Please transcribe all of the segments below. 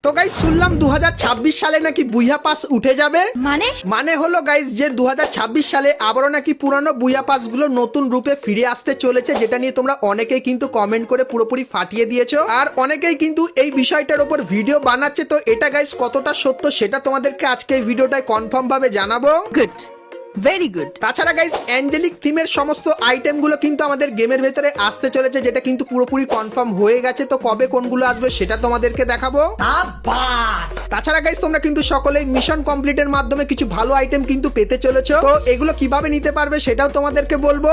তো গাইস শুনলাম 2026 সালে নাকি বুইয়া পাস উঠে যাবে। মানে হলো গাইস যে 2026 সালে আবারও নাকি পুরানো বুইয়া পাস গুলো নতুন রূপে ফিরে আসতে চলেছে, যেটা নিয়ে তোমরা অনেকেই কিন্তু কমেন্ট করে পুরোপুরি ফাটিয়ে দিয়েছো, আর অনেকেই কিন্তু এই বিষয়টার উপর ভিডিও বানাচ্ছে। তো এটা গাইস কতটা সত্য সেটা তোমাদেরকে আজকে এই ভিডিওটায় কনফার্ম ভাবে জানাবো। Good, very good. তাছাড়া গাইস অ্যাঞ্জেলিক থিমের সমস্ত আইটেম গুলো কিন্তু আমাদের গেমের ভেতরে আসতে চলেছে, যেটা কিন্তু পুরোপুরি কনফার্ম হয়ে গেছে। তো কবে কোনগুলো আসবে সেটা তোমাদেরকে দেখাবো। তাছাড়া গাইস তোমরা কিন্তু সকলেই মিশন কমপ্লিটের মাধ্যমে কিছু ভালো আইটেম কিন্তু পেতে চলেছো। তো এগুলো কিভাবে নিতে পারবে সেটাও তোমাদেরকে বলবো।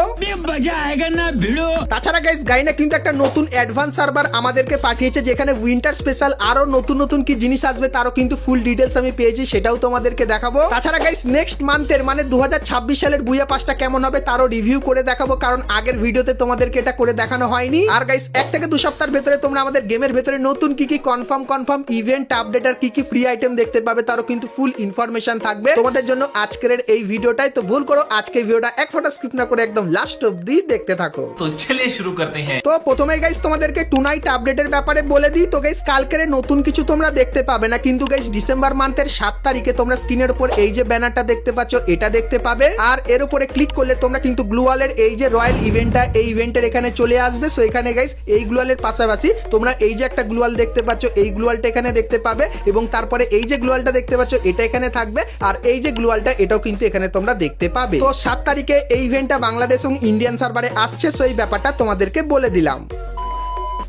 তাছাড়া গাইস গাইনা কিন্তু একটা নতুন অ্যাডভান্স সার্ভার আমাদেরকে পাঠিয়েছে, যেখানে উইন্টার স্পেশাল আরো নতুন নতুন কি জিনিস আসবে তারও কিন্তু ফুল ডিটেলস আমি পেয়েছি, সেটাও তোমাদেরকে দেখাবো। তাছাড়া গাইস নেক্সট মান্থের মানে 2026 সালের বুইয়া পাসটা কেমন হবে তারও রিভিউ করে দেখাবো, কারণ আগের ভিডিওতে তোমাদেরকে এটা করে দেখানো হয়নি। আর গাইস 1 থেকে 2 সপ্তাহের ভেতরে তোমরা আমাদের গেমের ভেতরে নতুন কি কি কনফার্ম ইভেন্ট আপডেট আর কি কি ফ্রি আইটেম দেখতে পাবে তারও কিন্তু ফুল ইনফরমেশন থাকবে তোমাদের জন্য আজকের এই ভিডিওটাই। তো ভুল করো আজকে ভিডিওটা এক ফোঁটা স্কিপ না করে একদম লাস্ট অবধি দেখতে থাকো। তো চলিয়ে শুরু করতে हैं। তো প্রথমেই গাইস তোমাদেরকে টুনাইট আপডেটের ব্যাপারে বলে দিই। তো গাইস কালকের নতুন কিছু তোমরা দেখতে পাবে না, কিন্তু গাইস ডিসেম্বর মান্থের 7 তারিখে তোমরা স্ক্রিনের উপর এই যে ব্যানারটা দেখতে পাচ্ছ এটা দেখতে পাবে, আর এর উপরে ক্লিক করলে তোমরা কিন্তু গ্লুয়ালের এই যে রয়্যাল ইভেন্টটা এই ইভেন্টের এখানে চলে আসবে। সো এখানে গাইস এই গ্লুয়ালের পাশাপাশি তোমরা এই যে একটা গ্লুয়াল দেখতে পাচ্ছ এই গ্লুয়ালটা এখানে দেখতে পাবে, এবং তারপরে এই যে গ্লুয়ালটা দেখতে পাচ্ছ এটা এখানে থাকবে, আর এই যে গ্লুয়ালটা এটাও কিন্তু এখানে তোমরা দেখতে পাবে। তো 7 তারিখে এই ইভেন্টটা বাংলাদেশ এবং ইন্ডিয়ান সার্ভারে আসছে, সো এই ব্যাপারটা তোমাদেরকে বলে দিলাম।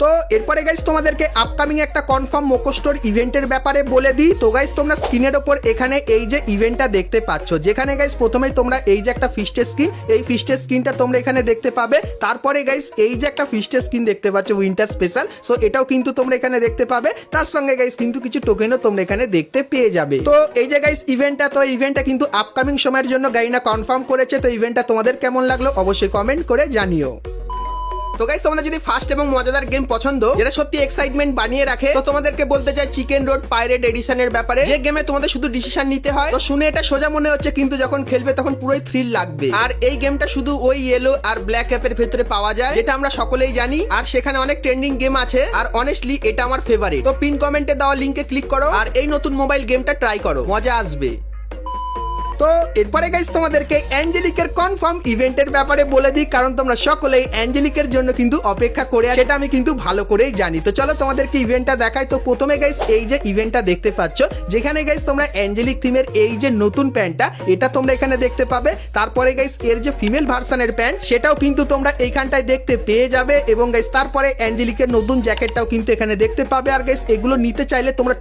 তো এরপরে গাইস তোমাদেরকে আপকামিং একটা কনফার্ম মোকোস্টোর ইভেন্টের ব্যাপারে বলে দিই। তো গাইস তোমরা স্ক্রিনের ওপর এখানে এই যে ইভেন্টটা দেখতে পাচ্ছ, যেখানে গাইস প্রথমেই তোমরা এই যে একটা ফিস্টের স্ক্রিন, এই ফিস্টের স্ক্রিনটা তোমরা এখানে দেখতে পাবে। তারপরে গাইস এই যে একটা ফিস্টের স্ক্রিন দেখতে পাচ্ছ উইন্টার স্পেশাল, সো এটাও কিন্তু তোমরা এখানে দেখতে পাবে। তার সঙ্গে গাইস কিন্তু কিছু টোকেনও তোমরা এখানে দেখতে পেয়ে যাবে। তো এই যে গাইস ইভেন্টটা কিন্তু আপকামিং সময়ের জন্য গাইনা কনফার্ম করেছে। তো ইভেন্টটা তোমাদের কেমন লাগলো অবশ্যই কমেন্ট করে জানিও। তো গাইস তোমাদের যদি ফাস্ট এবং মজাদার গেম পছন্দ যেটা সত্যি এক্সাইটমেন্ট বানিয়ে রাখে, তো তোমাদেরকে বলতে চাই চিকেন রোড পাইরেট এডিশনের ব্যাপারে, যে গেমে তোমাদের শুধু ডিসিশন নিতে হয়। তো শুনে এটা সোজা মনে হচ্ছে, কিন্তু যখন খেলবে তখন পুরোই থ্রিল লাগবে। আর এই গেমটা শুধু ওই ইয়েলো আর ব্ল্যাক অ্যাপের ভেতরে পাওয়া যায়, যেটা আমরা সকলেই জানি, আর সেখানে অনেক ট্রেন্ডিং গেম আছে, আর অনেস্টলি এটা আমার ফেভারিট। তো পিন কমেন্টে দেওয়া লিংকে ক্লিক করো আর এই নতুন মোবাইল গেমটা ট্রাই করো, মজা আসবে। তো এরপরে গাইস তোমাদেরকে অ্যাঞ্জেলিকের কনফার্ম ইভেন্টের ব্যাপারে বলে দিই, কারণ তোমরা সকলেই অ্যাঞ্জেলিকের জন্য কিন্তু অপেক্ষা করে আছো, সেটা আমি কিন্তু ভালো করেই জানি। তো চলো তোমাদেরকে ইভেন্টটা দেখাই। তো প্রথমে গাইস এই যে ইভেন্টটা দেখতে পাচ্ছ, যেখানে গাইস তোমরা অ্যাঞ্জেলিক থিমের এই যে নতুন প্যান্টটা এটা তোমরা এখানে দেখতে পাবে। তারপরে গাইস এর যে ফিমেল ভার্সনের প্যান্ট সেটাও কিন্তু তোমরা এইখানটায় দেখতে পেয়ে যাবে, এবং গাইস তারপরে অ্যাঞ্জেলিকের নতুন জ্যাকেটটাও কিন্তু এখানে দেখতে পাবে। আর গাইস এগুলো নিতে চাইলে তোমরা